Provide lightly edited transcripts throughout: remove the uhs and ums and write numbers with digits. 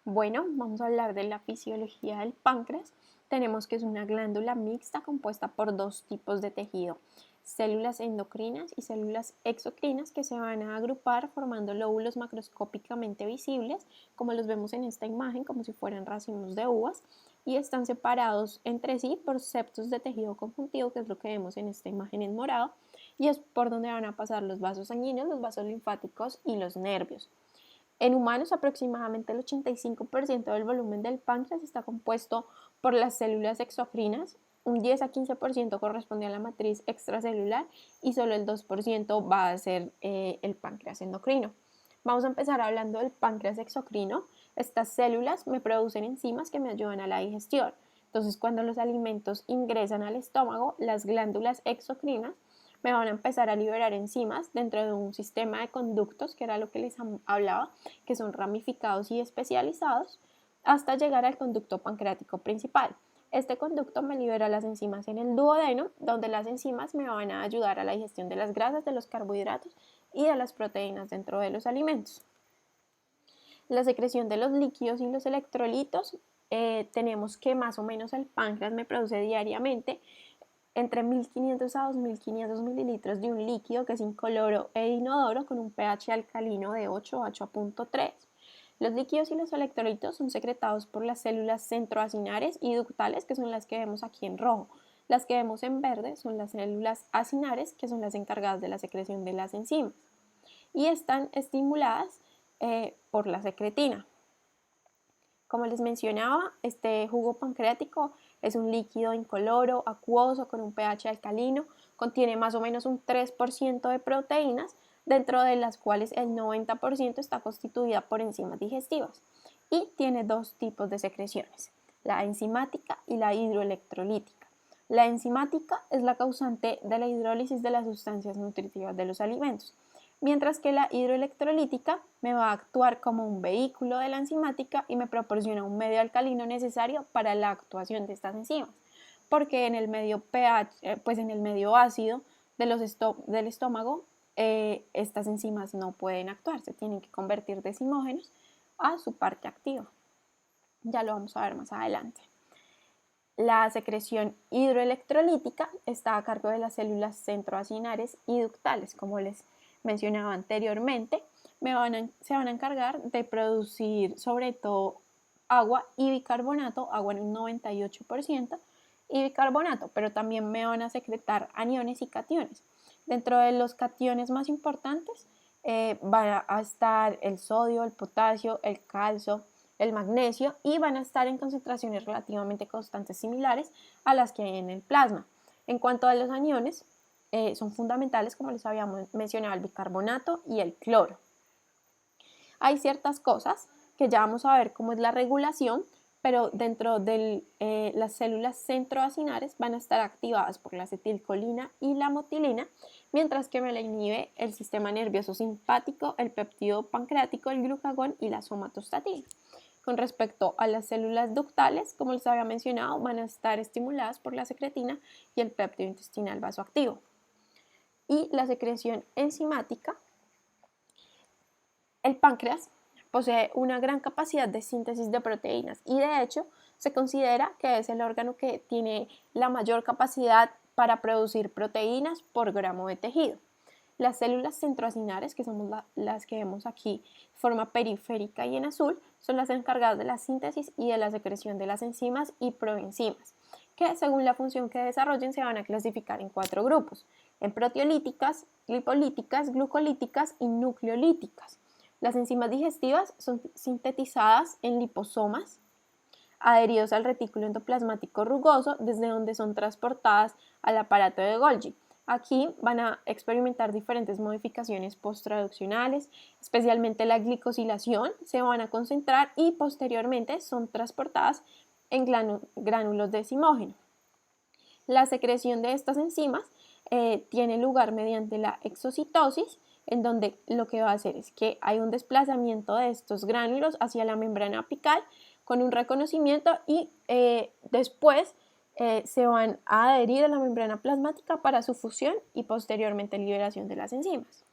Bueno, vamos a hablar de la fisiología del páncreas. Tenemos que es una glándula mixta compuesta por dos tipos de tejido, células endocrinas y células exocrinas que se van a agrupar formando lóbulos macroscópicamente visibles, como los vemos en esta imagen, como si fueran racimos de uvas, y están separados entre sí por septos de tejido conjuntivo, que es lo que vemos en esta imagen en morado, y es por donde van a pasar los vasos sanguíneos, los vasos linfáticos y los nervios. En humanos, aproximadamente el 85% del volumen del páncreas está compuesto por las células exocrinas, un 10 a 15% corresponde a la matriz extracelular y solo el 2% va a ser el páncreas endocrino. Vamos a empezar hablando del páncreas exocrino. Estas células me producen enzimas que me ayudan a la digestión. Entonces, cuando los alimentos ingresan al estómago, las glándulas exocrinas me van a empezar a liberar enzimas dentro de un sistema de conductos, que era lo que les hablaba, que son ramificados y especializados, hasta llegar al conducto pancreático principal. Este conducto me libera las enzimas en el duodeno, donde las enzimas me van a ayudar a la digestión de las grasas, de los carbohidratos y de las proteínas dentro de los alimentos. La secreción de los líquidos y los electrolitos, tenemos que más o menos el páncreas me produce diariamente entre 1500 a 2500 mililitros de un líquido que es incoloro e inodoro con un pH alcalino de 8 a 8.3. Los líquidos y los electrolitos son secretados por las células centroacinares y ductales, que son las que vemos aquí en rojo. Las que vemos en verde son las células acinares, que son las encargadas de la secreción de las enzimas. Y están estimuladas por la secretina. Como les mencionaba, este jugo pancreático es un líquido incoloro, acuoso, con un pH alcalino, contiene más o menos un 3% de proteínas, dentro de las cuales el 90% está constituida por enzimas digestivas, y tiene dos tipos de secreciones, la enzimática y la hidroelectrolítica. La enzimática es la causante de la hidrólisis de las sustancias nutritivas de los alimentos, mientras que la hidroelectrolítica me va a actuar como un vehículo de la enzimática y me proporciona un medio alcalino necesario para la actuación de estas enzimas, porque en el medio pH, pues en el medio ácido del estómago, estas enzimas no pueden actuar, se tienen que convertir decimógenos a su parte activa. Ya lo vamos a ver más adelante. La secreción hidroelectrolítica está a cargo de las células centroacinares y ductales, como les mencionaba anteriormente. Se van a encargar de producir sobre todo agua y bicarbonato, agua en un 98%, y bicarbonato, pero también me van a secretar aniones y cationes. Dentro de los cationes más importantes van a estar el sodio, el potasio, el calcio, el magnesio, y van a estar en concentraciones relativamente constantes similares a las que hay en el plasma. En cuanto a los aniones, son fundamentales, como les habíamos mencionado, el bicarbonato y el cloro. Hay ciertas cosas que ya vamos a ver cómo es la regulación, pero dentro de las células centroacinares van a estar activadas por la acetilcolina y la motilina, mientras que me la inhibe el sistema nervioso simpático, el péptido pancreático, el glucagón y la somatostatina. Con respecto a las células ductales, como les había mencionado, van a estar estimuladas por la secretina y el péptido intestinal vasoactivo. Y la secreción enzimática, el páncreas posee una gran capacidad de síntesis de proteínas y de hecho se considera que es el órgano que tiene la mayor capacidad para producir proteínas por gramo de tejido. Las células centroacinares, que son las que vemos aquí de forma periférica y en azul, son las encargadas de la síntesis y de la secreción de las enzimas y proenzimas, que según la función que desarrollen se van a clasificar en 4 grupos, en proteolíticas, lipolíticas, glucolíticas y nucleolíticas. Las enzimas digestivas son sintetizadas en liposomas adheridos al retículo endoplasmático rugoso, desde donde son transportadas al aparato de Golgi. Aquí van a experimentar diferentes modificaciones posttraduccionales, especialmente la glicosilación, se van a concentrar y posteriormente son transportadas en gránulos de decimógeno. La secreción de estas enzimas tiene lugar mediante la exocitosis, en donde lo que va a hacer es que hay un desplazamiento de estos gránulos hacia la membrana apical con un reconocimiento y después se van a adherir a la membrana plasmática para su fusión y posteriormente liberación de las enzimas.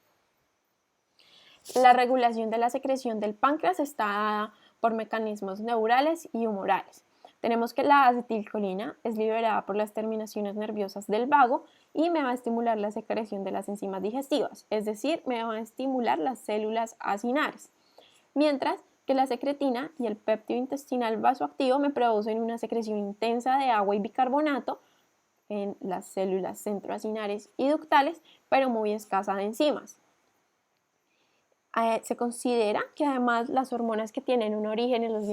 La regulación de la secreción del páncreas está dada por mecanismos neurales y humorales. Tenemos que la acetilcolina es liberada por las terminaciones nerviosas del vago y me va a estimular la secreción de las enzimas digestivas, es decir, me va a estimular las células acinares. Mientras que la secretina y el péptido intestinal vasoactivo me producen una secreción intensa de agua y bicarbonato en las células centroacinares y ductales, pero muy escasa de enzimas. Se considera que además las hormonas que tienen un origen en los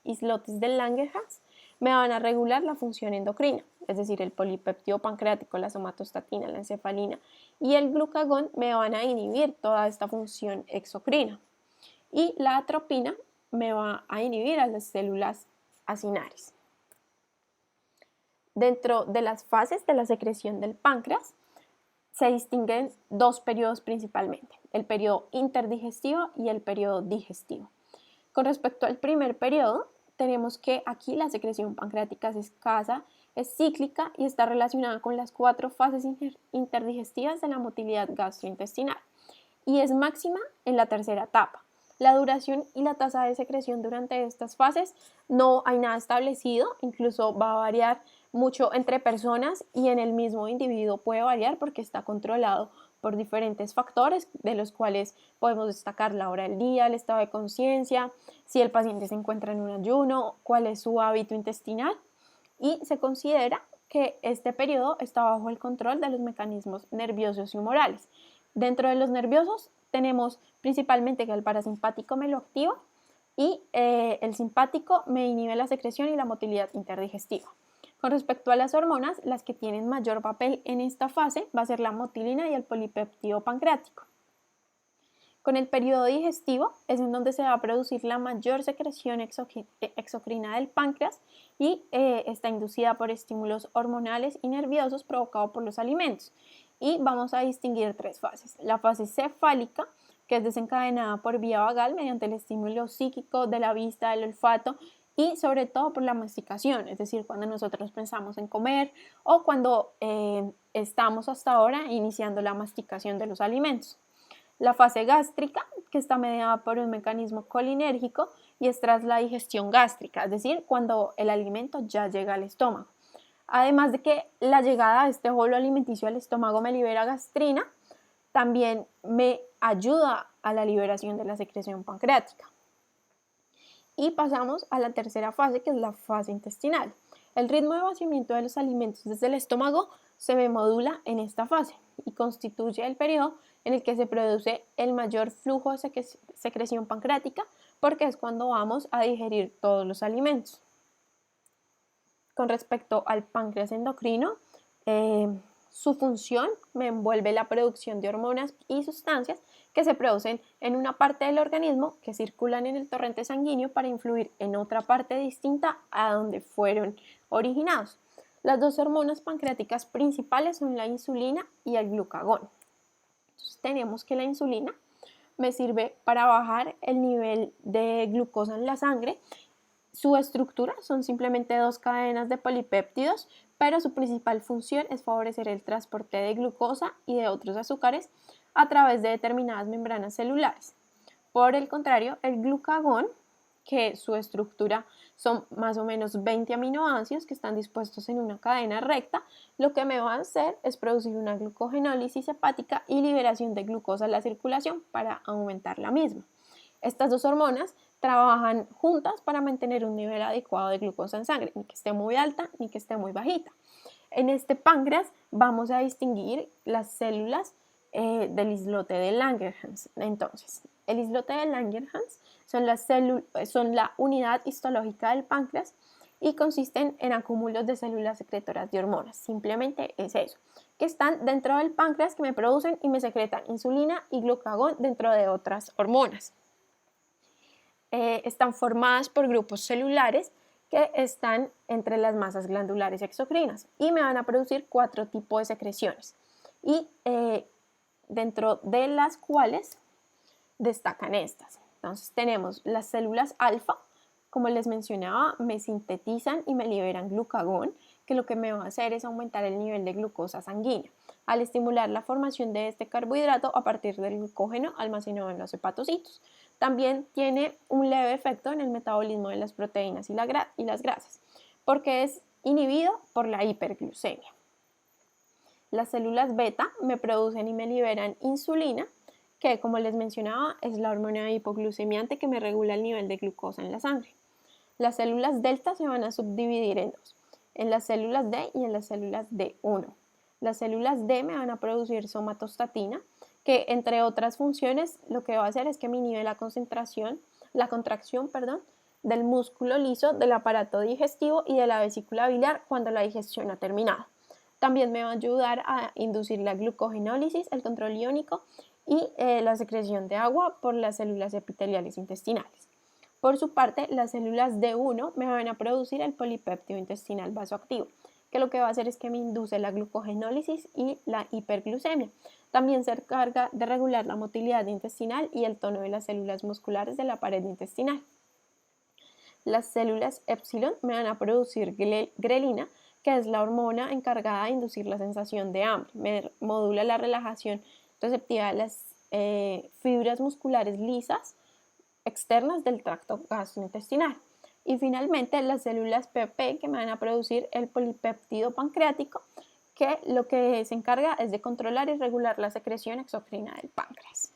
islotes de Langerhans me van a regular la función endocrina, es decir, el polipéptido pancreático, la somatostatina, la encefalina y el glucagón me van a inhibir toda esta función exocrina. Y la atropina me va a inhibir a las células acinares. Dentro de las fases de la secreción del páncreas se distinguen dos periodos principalmente, el periodo interdigestivo y el periodo digestivo. Con respecto al primer periodo, tenemos que aquí la secreción pancreática es escasa, es cíclica y está relacionada con las 4 fases interdigestivas de la motilidad gastrointestinal y es máxima en la tercera etapa. La duración y la tasa de secreción durante estas fases no hay nada establecido, incluso va a variar mucho entre personas y en el mismo individuo puede variar porque está controlado por diferentes factores, de los cuales podemos destacar la hora del día, el estado de conciencia, si el paciente se encuentra en un ayuno, cuál es su hábito intestinal, y se considera que este periodo está bajo el control de los mecanismos nerviosos y humorales. Dentro de los nerviosos tenemos principalmente que el parasimpático me lo activa y el simpático me inhibe la secreción y la motilidad interdigestiva. Con respecto a las hormonas, las que tienen mayor papel en esta fase va a ser la motilina y el polipéptido pancreático. Con el periodo digestivo es en donde se va a producir la mayor secreción exocrina del páncreas y está inducida por estímulos hormonales y nerviosos provocados por los alimentos. Y vamos a distinguir 3 fases. La fase cefálica, que es desencadenada por vía vagal mediante el estímulo psíquico de la vista, del olfato y sobre todo por la masticación, es decir, cuando nosotros pensamos en comer o cuando estamos hasta ahora iniciando la masticación de los alimentos. La fase gástrica, que está mediada por un mecanismo colinérgico y es tras la digestión gástrica, es decir, cuando el alimento ya llega al estómago. Además de que la llegada de este bolo alimenticio al estómago me libera gastrina, también me ayuda a la liberación de la secreción pancreática. Y pasamos a la tercera fase, que es la fase intestinal. El ritmo de vaciamiento de los alimentos desde el estómago se modula en esta fase y constituye el periodo en el que se produce el mayor flujo de secreción pancreática porque es cuando vamos a digerir todos los alimentos. Con respecto al páncreas endocrino, su función me envuelve la producción de hormonas y sustancias que se producen en una parte del organismo que circulan en el torrente sanguíneo para influir en otra parte distinta a donde fueron originados. Las 2 hormonas pancreáticas principales son la insulina y el glucagón. Entonces tenemos que la insulina me sirve para bajar el nivel de glucosa en la sangre. Su estructura son simplemente 2 cadenas de polipéptidos, pero su principal función es favorecer el transporte de glucosa y de otros azúcares a través de determinadas membranas celulares. Por el contrario, el glucagón, que su estructura son más o menos 20 aminoácidos que están dispuestos en una cadena recta, lo que me va a hacer es producir una glucogenólisis hepática y liberación de glucosa a la circulación para aumentar la misma. Estas 2 hormonas trabajan juntas para mantener un nivel adecuado de glucosa en sangre, ni que esté muy alta ni que esté muy bajita. En este páncreas vamos a distinguir las células del islote de Langerhans. Entonces, el islote de Langerhans son la unidad histológica del páncreas y consisten en acúmulos de células secretoras de hormonas. Simplemente es eso, que están dentro del páncreas que me producen y me secretan insulina y glucagón dentro de otras hormonas. Están formadas por grupos celulares que están entre las masas glandulares exocrinas y me van a producir 4 tipos de secreciones y dentro de las cuales destacan estas. Entonces tenemos las células alfa, como les mencionaba, me sintetizan y me liberan glucagón, que lo que me va a hacer es aumentar el nivel de glucosa sanguínea, al estimular la formación de este carbohidrato a partir del glucógeno almacenado en los hepatocitos. también tiene un leve efecto en el metabolismo de las proteínas y las grasas, porque es inhibido por la hiperglucemia. Las células beta me producen y me liberan insulina, que como les mencionaba es la hormona hipoglucemiante que me regula el nivel de glucosa en la sangre. Las células delta se van a subdividir en dos, en las células D y en las células D1. Las células D me van a producir somatostatina, que entre otras funciones lo que va a hacer es que me inhibe la contracción, del músculo liso del aparato digestivo y de la vesícula biliar cuando la digestión ha terminado. También me va a ayudar a inducir la glucogenólisis, el control iónico y la secreción de agua por las células epiteliales intestinales. Por su parte, las células D1 me van a producir el polipéptido intestinal vasoactivo, que lo que va a hacer es que me induce la glucogenólisis y la hiperglucemia. También se encarga de regular la motilidad intestinal y el tono de las células musculares de la pared intestinal. Las células épsilon me van a producir grelina, que es la hormona encargada de inducir la sensación de hambre. Me modula la relajación receptiva de las fibras musculares lisas externas del tracto gastrointestinal. Y finalmente las células PP, que me van a producir el polipéptido pancreático, que lo que se encarga es de controlar y regular la secreción exocrina del páncreas.